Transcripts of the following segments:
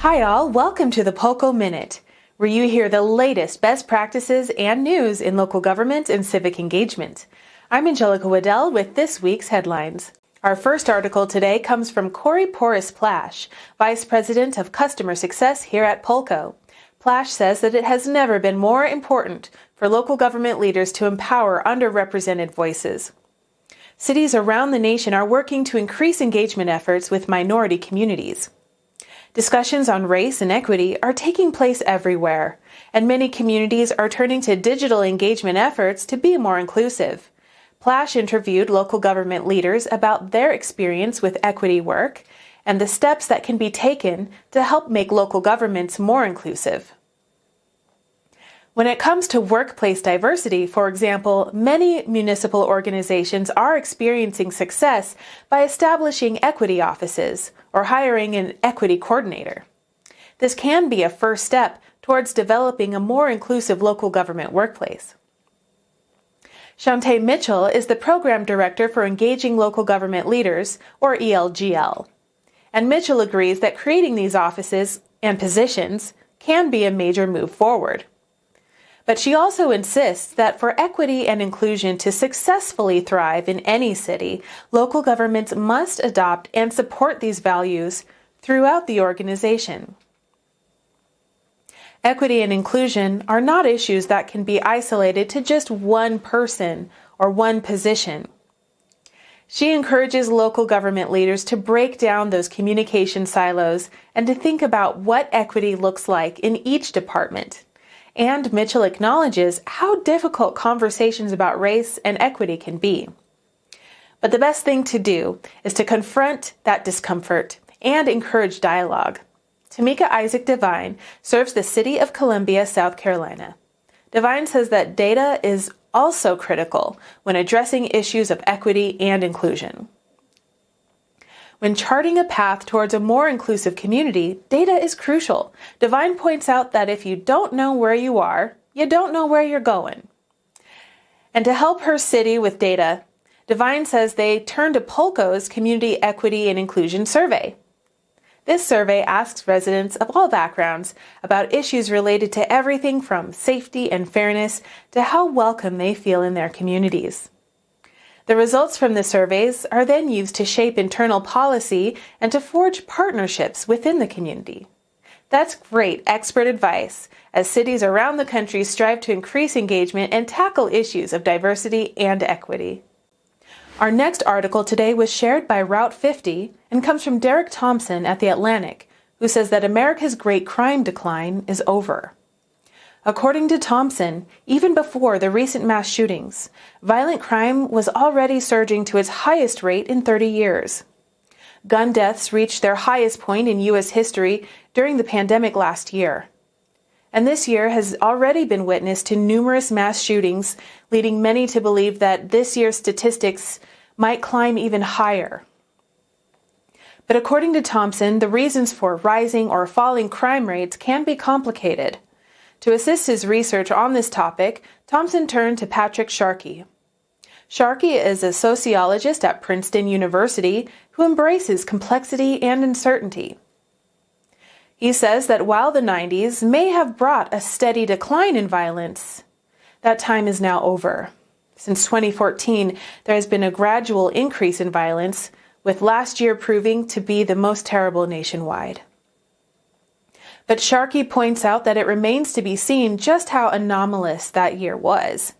Hi all, welcome to the Polco Minute, where you hear the latest best practices and news in local government and civic engagement. I'm Angelica Waddell with this week's headlines. Our first article today comes from Corey Porras-Plash, Vice President of Customer Success here at Polco. Plash says that it has never been more important for local government leaders to empower underrepresented voices. Cities around the nation are working to increase engagement efforts with minority communities. Discussions on race and equity are taking place everywhere, and many communities are turning to digital engagement efforts to be more inclusive. Plash interviewed local government leaders about their experience with equity work and the steps that can be taken to help make local governments more inclusive. When it comes to workplace diversity, for example, many municipal organizations are experiencing success by establishing equity offices or hiring an equity coordinator. This can be a first step towards developing a more inclusive local government workplace. Shantae Mitchell is the Program Director for Engaging Local Government Leaders, or ELGL. And Mitchell agrees that creating these offices and positions can be a major move forward. But she also insists that for equity and inclusion to successfully thrive in any city, local governments must adopt and support these values throughout the organization. Equity and inclusion are not issues that can be isolated to just one person or one position. She encourages local government leaders to break down those communication silos and to think about what equity looks like in each department. And Mitchell acknowledges how difficult conversations about race and equity can be. But the best thing to do is to confront that discomfort and encourage dialogue. Tamika Isaac Devine serves the city of Columbia, South Carolina. Devine says that data is also critical when addressing issues of equity and inclusion. When charting a path towards a more inclusive community, data is crucial. Devine points out that if you don't know where you are, you don't know where you're going. And to help her city with data, Devine says they turn to Polco's Community Equity and Inclusion Survey. This survey asks residents of all backgrounds about issues related to everything from safety and fairness to how welcome they feel in their communities. The results from the surveys are then used to shape internal policy and to forge partnerships within the community. That's great expert advice as cities around the country strive to increase engagement and tackle issues of diversity and equity. Our next article today was shared by Route 50 and comes from Derek Thompson at The Atlantic, who says that America's great crime decline is over. According to Thompson, even before the recent mass shootings, violent crime was already surging to its highest rate in 30 years. Gun deaths reached their highest point in U.S. history during the pandemic last year. And this year has already been witness to numerous mass shootings, leading many to believe that this year's statistics might climb even higher. But according to Thompson, the reasons for rising or falling crime rates can be complicated. To assist his research on this topic, Thompson turned to Patrick Sharkey. Sharkey is a sociologist at Princeton University who embraces complexity and uncertainty. He says that while the 90s may have brought a steady decline in violence, that time is now over. Since 2014, there has been a gradual increase in violence, with last year proving to be the most terrible nationwide. But Sharkey points out that it remains to be seen just how anomalous that year was.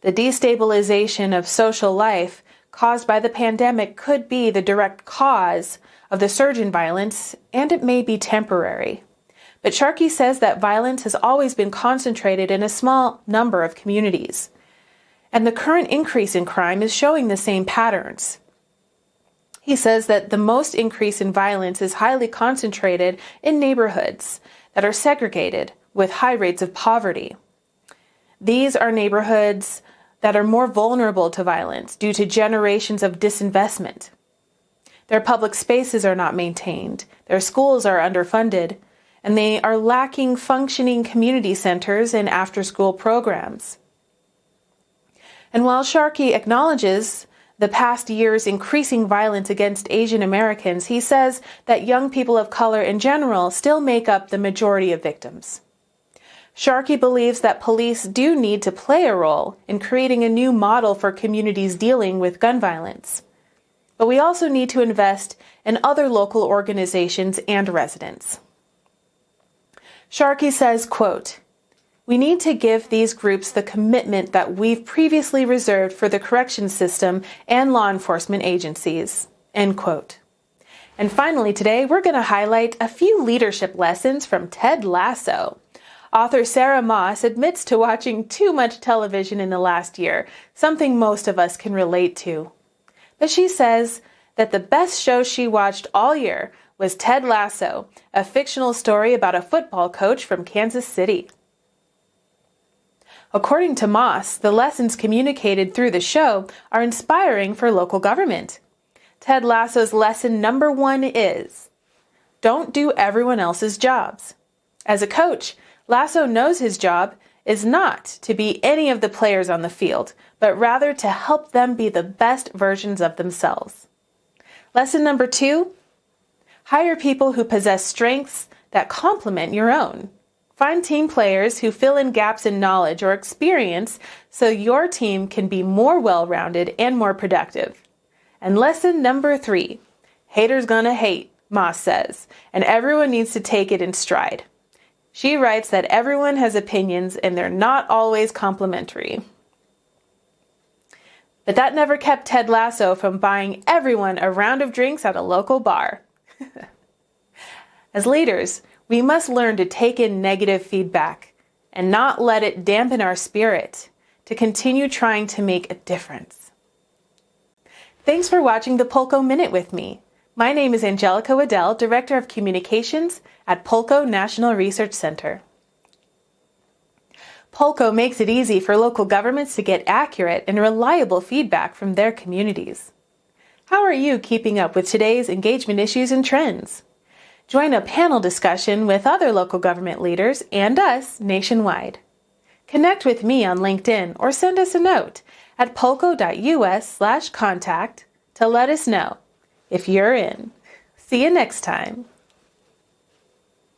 The destabilization of social life caused by the pandemic could be the direct cause of the surge in violence, and it may be temporary. But Sharkey says that violence has always been concentrated in a small number of communities, and the current increase in crime is showing the same patterns. He says that the most increase in violence is highly concentrated in neighborhoods that are segregated with high rates of poverty. These are neighborhoods that are more vulnerable to violence due to generations of disinvestment. Their public spaces are not maintained, their schools are underfunded, and they are lacking functioning community centers and after-school programs. And while Sharkey acknowledges the past year's increasing violence against Asian Americans, he says that young people of color in general still make up the majority of victims. Sharkey believes that police do need to play a role in creating a new model for communities dealing with gun violence. But we also need to invest in other local organizations and residents. Sharkey says, quote, "We need to give these groups the commitment that we've previously reserved for the correction system and law enforcement agencies." End quote. And finally today, we're going to highlight a few leadership lessons from Ted Lasso. Author Sarah Moss admits to watching too much television in the last year, something most of us can relate to. But she says that the best show she watched all year was Ted Lasso, a fictional story about a football coach from Kansas City. According to Moss, the lessons communicated through the show are inspiring for local government. Ted Lasso's lesson number 1 is, don't do everyone else's jobs. As a coach, Lasso knows his job is not to be any of the players on the field, but rather to help them be the best versions of themselves. Lesson number 2, hire people who possess strengths that complement your own. Find team players who fill in gaps in knowledge or experience so your team can be more well-rounded and more productive. And lesson number 3, haters gonna hate, Moss says, and everyone needs to take it in stride. She writes that everyone has opinions and they're not always complimentary. But that never kept Ted Lasso from buying everyone a round of drinks at a local bar. As leaders, we must learn to take in negative feedback and not let it dampen our spirit to continue trying to make a difference. Thanks for watching the Polco Minute with me. My name is Angelica Waddell, Director of Communications at Polco National Research Center. Polco makes it easy for local governments to get accurate and reliable feedback from their communities. How are you keeping up with today's engagement issues and trends? Join a panel discussion with other local government leaders and us nationwide. Connect with me on LinkedIn or send us a note at polco.us/contact to let us know if you're in. See you next time.